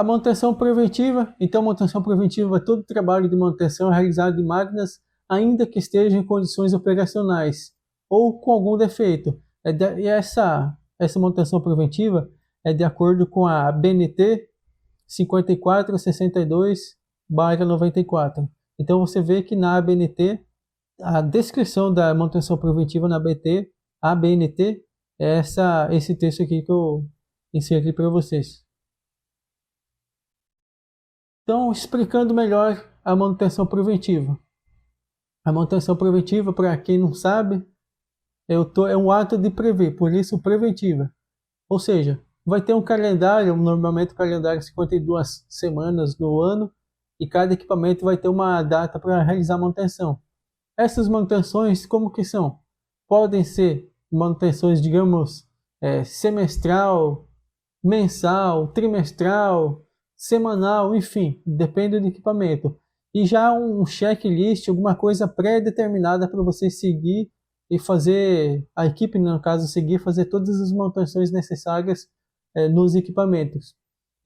A manutenção preventiva, então a manutenção preventiva é todo o trabalho de manutenção realizado em máquinas ainda que estejam em condições operacionais ou com algum defeito. E essa manutenção preventiva é de acordo com a BNT 5462/94. Então você vê que na ABNT, a descrição da manutenção preventiva na ABNT é esse texto aqui que eu inseri para vocês. Então, explicando melhor a manutenção preventiva. A manutenção preventiva, para quem não sabe, é um ato de prever, por isso preventiva. Ou seja, vai ter um calendário, normalmente o calendário é 52 semanas no ano, e cada equipamento vai ter uma data para realizar a manutenção. Essas manutenções, como que são? Podem ser manutenções, digamos, semestral, mensal, trimestral, semanal, enfim, depende do equipamento. E já um checklist, alguma coisa pré-determinada para você seguir e fazer, a equipe, no caso, seguir fazer todas as manutenções necessárias nos equipamentos.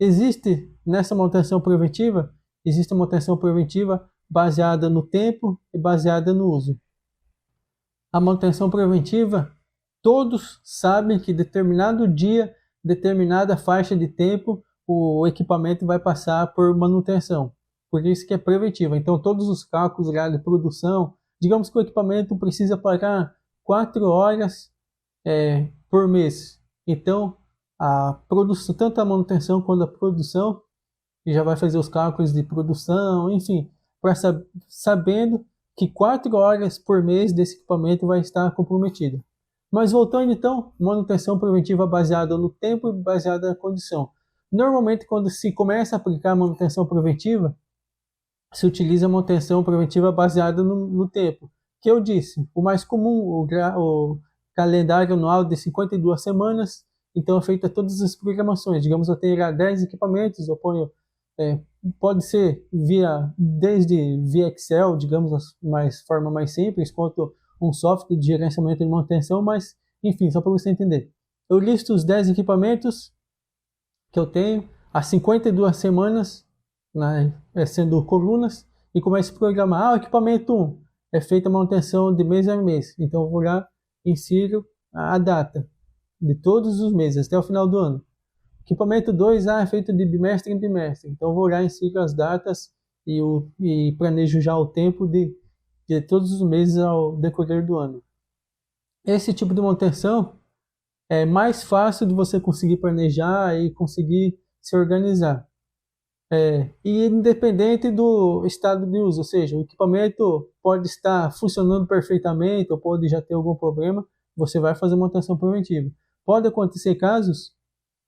Existe nessa manutenção preventiva, existe a manutenção preventiva baseada no tempo e baseada no uso. A manutenção preventiva, todos sabem que determinado dia, determinada faixa de tempo, o equipamento vai passar por manutenção. Por isso que é preventiva. Então, todos os cálculos lá de produção, digamos que o equipamento precisa pagar 4 horas por mês. Então, a produção, tanto a manutenção quanto a produção, já vai fazer os cálculos de produção, enfim, sabendo que 4 horas por mês desse equipamento vai estar comprometido. Mas voltando então, manutenção preventiva baseada no tempo e baseada na condição. Normalmente, quando se começa a aplicar a manutenção preventiva, se utiliza a manutenção preventiva baseada no tempo. Que eu disse, o mais comum, o calendário anual de 52 semanas, então é feita todas as programações. Digamos, eu tenho lá 10 equipamentos, eu ponho, pode ser desde via Excel, digamos, forma mais simples, quanto um software de gerenciamento de manutenção, mas, enfim, só para você entender. Eu listo os 10 equipamentos que eu tenho, há 52 semanas, sendo colunas, e começo a programar. O equipamento 1 é feita a manutenção de mês a mês, então eu vou lá e insiro a data de todos os meses, até o final do ano. Equipamento 2 é feito de bimestre em bimestre, então eu vou lá e insiro as datas e planejo já o tempo de todos os meses ao decorrer do ano. Esse tipo de manutenção é mais fácil de você conseguir planejar e conseguir se organizar. E independente do estado de uso, ou seja, o equipamento pode estar funcionando perfeitamente ou pode já ter algum problema, você vai fazer manutenção preventiva. Pode acontecer casos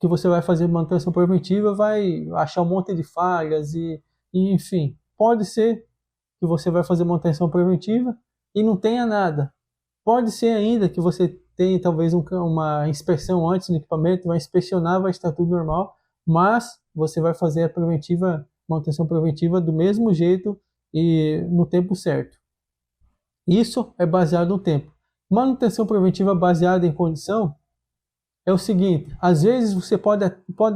que você vai fazer manutenção preventiva, vai achar um monte de falhas e enfim, pode ser que você vai fazer manutenção preventiva e não tenha nada. Pode ser ainda que você tenha talvez uma inspeção antes no equipamento, vai inspecionar, vai estar tudo normal, mas você vai fazer a manutenção preventiva do mesmo jeito e no tempo certo. Isso é baseado no tempo. Manutenção preventiva baseada em condição é o seguinte, às vezes você pode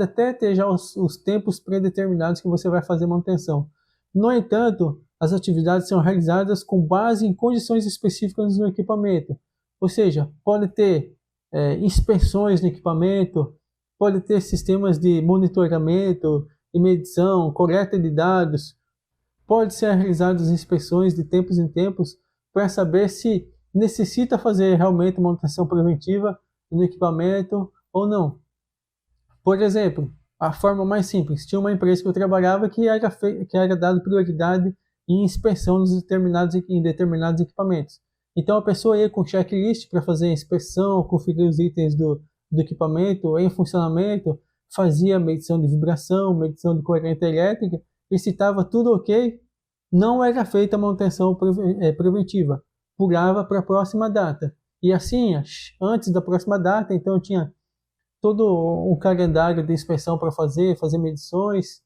até ter já os tempos predeterminados que você vai fazer manutenção. No entanto, as atividades são realizadas com base em condições específicas no equipamento. Ou seja, pode ter inspeções no equipamento, pode ter sistemas de monitoramento e medição, coleta de dados, pode ser realizadas inspeções de tempos em tempos para saber se necessita fazer realmente manutenção preventiva no equipamento ou não. Por exemplo, a forma mais simples, tinha uma empresa que eu trabalhava que era dado prioridade em inspeção em determinados equipamentos. Então a pessoa ia com checklist para fazer a inspeção, conferir os itens do equipamento em funcionamento, fazia medição de vibração, medição de corrente elétrica, e se estava tudo ok, não era feita a manutenção preventiva, pulava para a próxima data. E assim, antes da próxima data, então eu tinha todo um calendário de inspeção para fazer medições.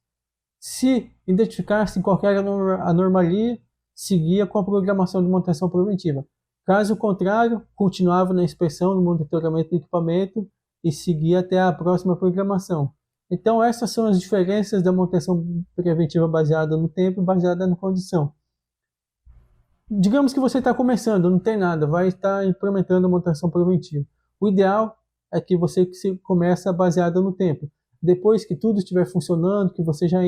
Se identificasse qualquer anormalia, seguia com a programação de manutenção preventiva. Caso contrário, continuava na inspeção, no monitoramento do equipamento e seguia até a próxima programação. Então essas são as diferenças da manutenção preventiva baseada no tempo e baseada na condição. Digamos que você está começando, não tem nada, vai estar implementando a manutenção preventiva. O ideal é que você começa baseada no tempo. Depois que tudo estiver funcionando, que você já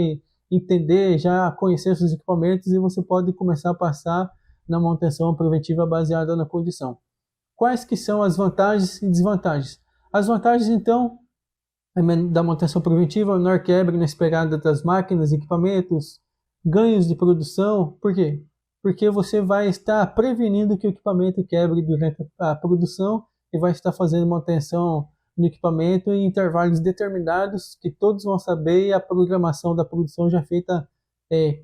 entender, já conhecer seus equipamentos, e você pode começar a passar na manutenção preventiva baseada na condição. Quais que são as vantagens e desvantagens? As vantagens, então, da manutenção preventiva: menor quebra inesperada das máquinas e equipamentos, ganhos de produção. Por quê? Porque você vai estar prevenindo que o equipamento quebre durante a produção e vai estar fazendo manutenção no equipamento em intervalos determinados que todos vão saber, e a programação da produção já é feita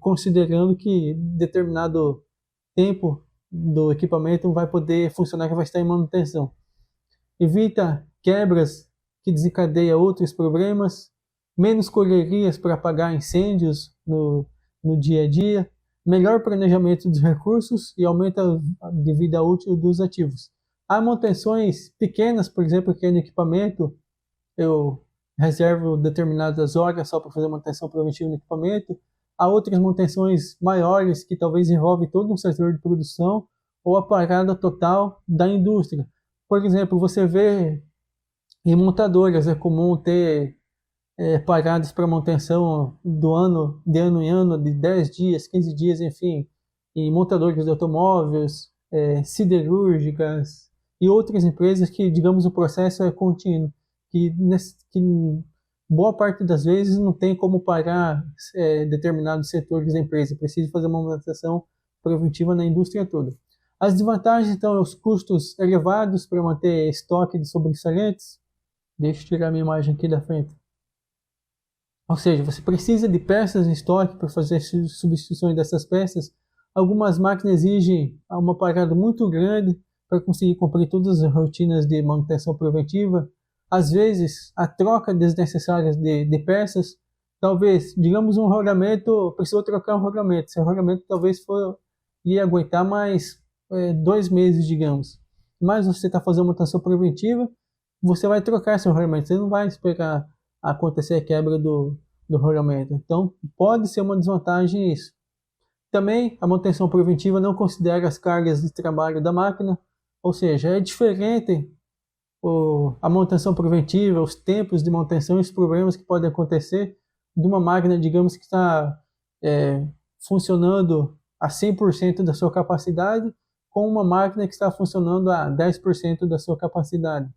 considerando que determinado tempo do equipamento vai poder funcionar, que vai estar em manutenção. Evita quebras que desencadeia outros problemas, menos correrias para apagar incêndios no dia a dia, melhor planejamento dos recursos e aumenta a vida útil dos ativos. Há manutenções pequenas, por exemplo, que no equipamento eu reservo determinadas horas só para fazer manutenção preventiva no equipamento. Há outras manutenções maiores que talvez envolvem todo um setor de produção ou a parada total da indústria. Por exemplo, você vê em montadoras é comum ter paradas para manutenção de ano em ano, de 10 dias, 15 dias, enfim, em montadoras de automóveis, siderúrgicas e outras empresas que, digamos, o processo é contínuo, que boa parte das vezes não tem como parar determinados setores da empresa, precisa fazer uma manutenção preventiva na indústria toda. As desvantagens, então, os custos elevados para manter estoque de sobressalentes. Deixa eu tirar minha imagem aqui da frente. Ou seja, você precisa de peças em estoque para fazer substituições dessas peças. Algumas máquinas exigem uma parada muito grande para conseguir cumprir todas as rotinas de manutenção preventiva. Às vezes, a troca desnecessária de peças. Talvez, digamos, um rolamento, precisou trocar um rolamento. Esse rolamento talvez ia aguentar mais 2 meses, digamos. Mas você está fazendo manutenção preventiva, você vai trocar esse rolamento, você não vai esperar acontecer a quebra do rolamento. Então, pode ser uma desvantagem isso. Também, a manutenção preventiva não considera as cargas de trabalho da máquina, ou seja, é diferente a manutenção preventiva, os tempos de manutenção e os problemas que podem acontecer de uma máquina, digamos, que está funcionando a 100% da sua capacidade, com uma máquina que está funcionando a 10% da sua capacidade.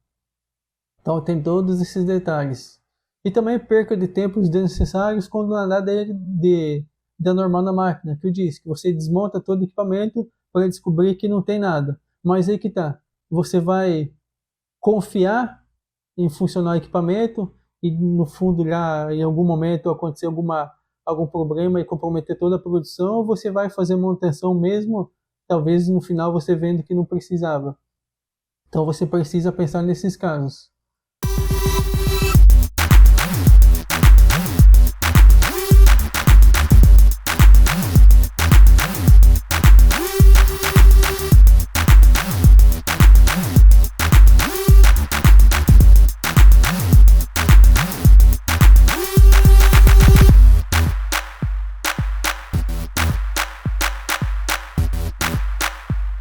Então tem todos esses detalhes. E também perca de tempos desnecessários quando não há nada de anormal na máquina, que eu disse, que você desmonta todo o equipamento para descobrir que não tem nada. Mas aí que tá, você vai confiar em funcionar o equipamento e no fundo lá em algum momento acontecer algum problema e comprometer toda a produção, ou você vai fazer manutenção mesmo, talvez no final você vendo que não precisava. Então você precisa pensar nesses casos.